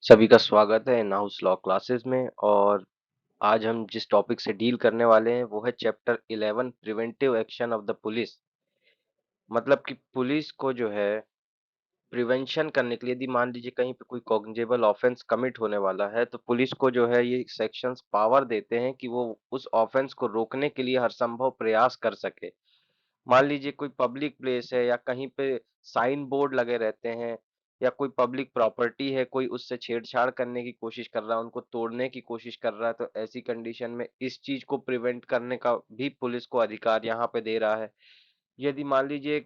सभी का स्वागत है इन हाउस लॉ क्लासेस में। और आज हम जिस टॉपिक से डील करने वाले हैं वो है chapter 11 preventive action of the police. मतलब कि पुलिस को जो है प्रिवेंशन करने के लिए यदि मान लीजिए कहीं पे कोई कॉग्निजेबल ऑफेंस कमिट होने वाला है तो पुलिस को जो है ये सेक्शंस पावर देते हैं कि वो उस ऑफेंस को रोकने के लिए हर संभव प्रयास कर सके। मान लीजिए कोई पब्लिक प्लेस है या कहीं पे साइन बोर्ड लगे रहते हैं या कोई पब्लिक प्रॉपर्टी है, कोई उससे छेड़छाड़ करने की कोशिश कर रहा है, उनको तोड़ने की कोशिश कर रहा है, तो ऐसी कंडीशन में इस चीज को प्रिवेंट करने का भी पुलिस को अधिकार यहाँ पे दे रहा है। यदि मान लीजिए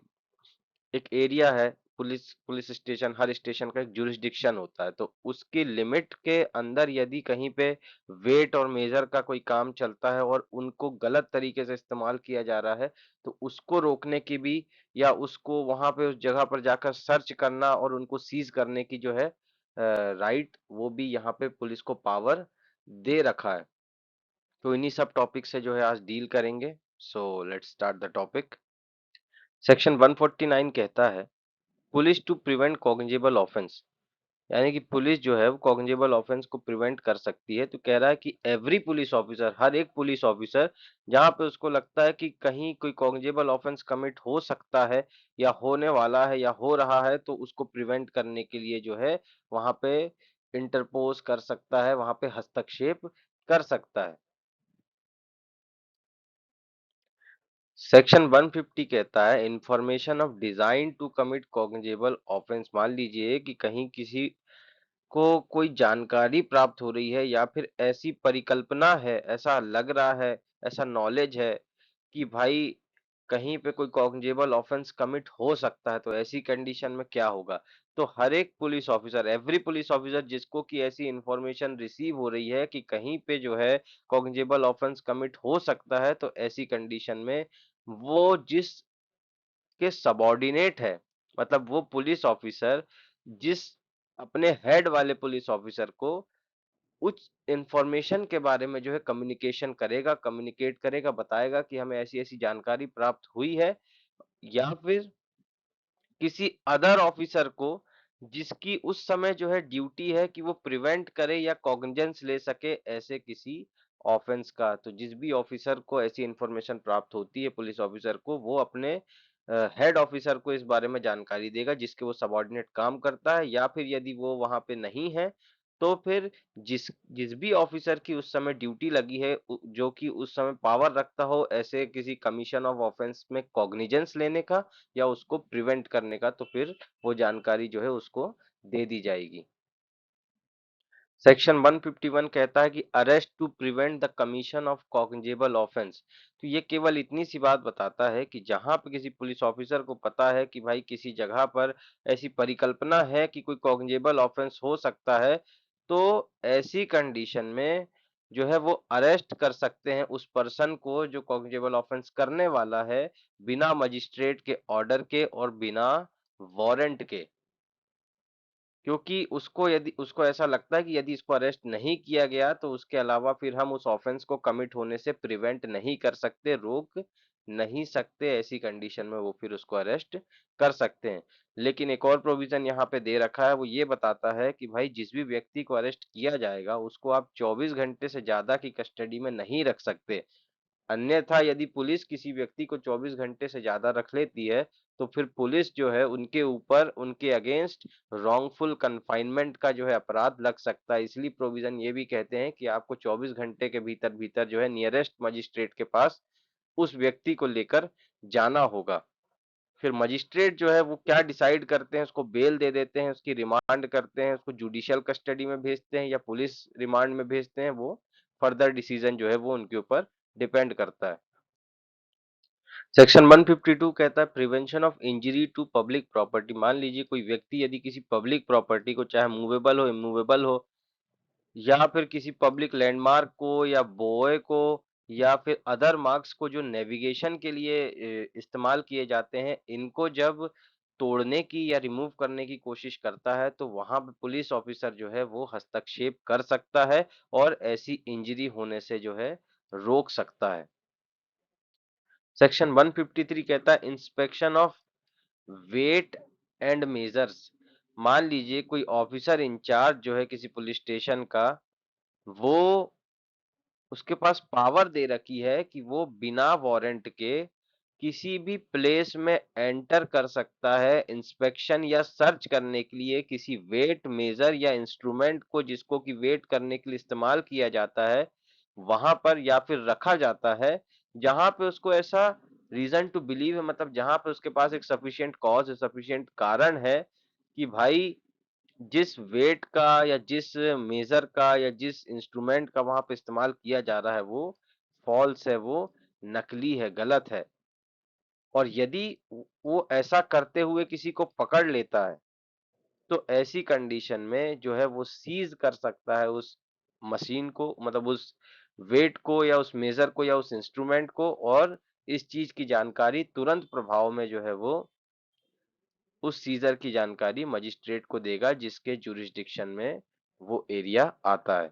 एक एरिया है, पुलिस पुलिस स्टेशन, हर स्टेशन का एक जुरिस्डिक्शन होता है, तो उसकी लिमिट के अंदर यदि कहीं पे वेट और मेजर का कोई काम चलता है और उनको गलत तरीके से इस्तेमाल किया जा रहा है, तो उसको रोकने की भी या उसको वहां पे उस जगह पर जाकर सर्च करना और उनको सीज करने की जो है राइट, वो भी यहाँ पे पुलिस को पावर दे रखा है। तो इन्हीं सब टॉपिक से जो है आज डील करेंगे। So let's start the topic. Section 149 कहता है police to prevent cognizable offence, यानी कि पुलिस जो है वो कॉग्निजेबल ऑफेंस को प्रिवेंट कर सकती है। तो कह रहा है कि एवरी पुलिस ऑफिसर, हर एक पुलिस ऑफिसर जहां पे उसको लगता है कि कहीं कोई कॉग्निजेबल ऑफेंस कमिट हो सकता है या होने वाला है या हो रहा है, तो उसको प्रिवेंट करने के लिए जो है वहां पे इंटरपोज कर सकता है, वहां पे हस्तक्षेप कर सकता है। सेक्शन 150 कहता है information of design to commit cognizable offence. मान लीजिए कि कहीं किसी को कोई जानकारी प्राप्त हो रही है या फिर ऐसी परिकल्पना है, ऐसा लग रहा है, ऐसा नॉलेज है कि भाई कहीं पे कोई कॉग्निजेबल ऑफेंस कमिट हो सकता है, तो ऐसी कंडीशन में क्या होगा। तो हर एक police officer, every police officer जिसको कि ऐसी इंफॉर्मेशन रिसीव हो रही है कि कहीं पे जो है कॉग्निजेबल ऑफेंस कमिट हो सकता है, तो ऐसी कंडीशन में वो जिस के सबॉर्डिनेट है, मतलब वो पुलिस ऑफिसर जिस अपने हेड वाले पुलिस ऑफिसर को उस इंफॉर्मेशन के बारे में जो है कम्युनिकेशन करेगा, कम्युनिकेट करेगा, बताएगा कि हमें ऐसी-ऐसी जानकारी प्राप्त हुई है, या फिर किसी अदर ऑफिसर को जिसकी उस समय जो है ड्यूटी है कि वो प्रिवेंट करे या कॉग्निजेंस ले सके ऐसे किसी ऑफेंस का। तो जिस भी ऑफिसर को ऐसी इंफॉर्मेशन प्राप्त होती है पुलिस ऑफिसर को, वो अपने हेड ऑफिसर को इस बारे में जानकारी देगा जिसके वो सबॉर्डिनेट काम करता है, या फिर यदि वो वहां पे नहीं है तो फिर जिस जिस भी ऑफिसर की उस समय ड्यूटी लगी है, जो कि उस समय पावर रखता हो ऐसे किसी कमीशन ऑफ ऑफेंस में कॉग्निजेंस लेने का या उसको प्रिवेंट करने का, तो फिर वो जानकारी जो है उसको दे दी जाएगी। सेक्शन 151 कहता है कि arrest to prevent the commission of cognizable offence. तो ये केवल इतनी सी बात बताता है कि जहां पे किसी पुलिस ऑफिसर को पता है कि भाई किसी जगह पर ऐसी परिकल्पना है कि कोई कॉग्निजेबल ऑफेंस हो सकता है, तो ऐसी कंडीशन में जो है वो अरेस्ट कर सकते हैं उस पर्सन को जो कॉग्निजेबल ऑफेंस करने वाला है, बिना मजिस्ट्रेट के ऑर्डर के और बिना वारंट के। क्योंकि उसको यदि उसको ऐसा लगता है कि यदि इसको अरेस्ट नहीं किया गया तो उसके अलावा फिर हम उस ऑफेंस को कमिट होने से प्रिवेंट नहीं कर सकते, रोक नहीं सकते, ऐसी कंडीशन में वो फिर उसको अरेस्ट कर सकते हैं। लेकिन एक और प्रोविजन यहाँ पे दे रखा है, वो ये बताता है कि भाई जिस भी व्यक्ति को अरेस्ट किया जाएगा उसको आप 24 घंटे से ज्यादा की कस्टडी में नहीं रख सकते। अन्यथा यदि पुलिस किसी व्यक्ति को 24 घंटे से ज्यादा रख लेती है, तो फिर पुलिस जो है उनके ऊपर, उनके अगेंस्ट रॉन्गफुल कन्फाइनमेंट का जो है अपराध लग सकता है। इसलिए प्रोविजन ये भी कहते हैं कि आपको 24 घंटे के भीतर भीतर जो है नियरेस्ट मजिस्ट्रेट के पास उस व्यक्ति को लेकर जाना होगा। फिर मजिस्ट्रेट जो है वो क्या डिसाइड करते हैं, उसको बेल दे देते हैं, उसकी रिमांड करते हैं, उसको जुडिशियल कस्टडी में भेजते हैं या पुलिस रिमांड में भेजते हैं, वो फर्दर डिसीजन जो है वो उनके ऊपर डिपेंड करता है। सेक्शन 152 कहता है prevention of injury to public property. मान लीजिए कोई व्यक्ति यदि किसी पब्लिक प्रॉपर्टी को, चाहे मूवेबल हो, इमूवेबल हो, या फिर किसी पब्लिक लैंडमार्क को या बोए को या फिर अदर मार्क्स को जो नेविगेशन के लिए इस्तेमाल किए जाते हैं, इनको जब तोड़ने की या रिमूव करने की कोशिश करता है, तो वहां पे पुलिस ऑफिसर जो है वो हस्तक्षेप कर सकता है और ऐसी इंजरी होने से जो है रोक सकता है। सेक्शन 153 कहता है inspection of weight and measures. मान लीजिए कोई ऑफिसर इंचार्ज जो है किसी पुलिस स्टेशन का, वो उसके पास पावर दे रखी है कि वो बिना वारंट के किसी भी प्लेस में एंटर कर सकता है इंस्पेक्शन या सर्च करने के लिए किसी वेट मेजर या इंस्ट्रूमेंट को जिसको कि वेट करने के लिए इस्तेमाल किया जाता है, वहां पर या फिर रखा जाता है, जहां पे उसको ऐसा रीजन टू बिलीव है, मतलब जहां पे उसके पास एक सफिशिएंट कॉज है, सफिशिएंट कारण है कि भाई जिस वेट का या जिस मेजर का या जिस इंस्ट्रूमेंट का वहां पे इस्तेमाल किया जा रहा है वो फॉल्स है, वो नकली है, गलत है। और यदि वो ऐसा करते हुए किसी को पकड़ लेता है, तो ऐसी कंडीशन में जो है वो सीज कर सकता है उस मशीन को, मतलब उस वेट को या उस मेजर को या उस इंस्ट्रूमेंट को, और इस चीज की जानकारी तुरंत प्रभाव में जो है वो उस सीजर की जानकारी मजिस्ट्रेट को देगा जिसके जुरिस्डिक्शन में वो एरिया आता है।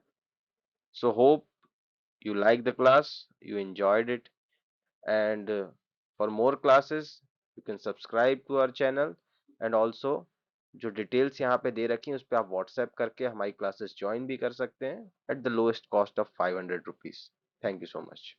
So hope you like the class, you enjoyed it, and for more classes you can subscribe to our channel, and also जो डिटेल्स यहाँ पे दे रखी हैं उस पे आप व्हाट्सएप करके हमारी क्लासेस ज्वाइन भी कर सकते हैं at the lowest cost of 500 rupees. Thank you so much.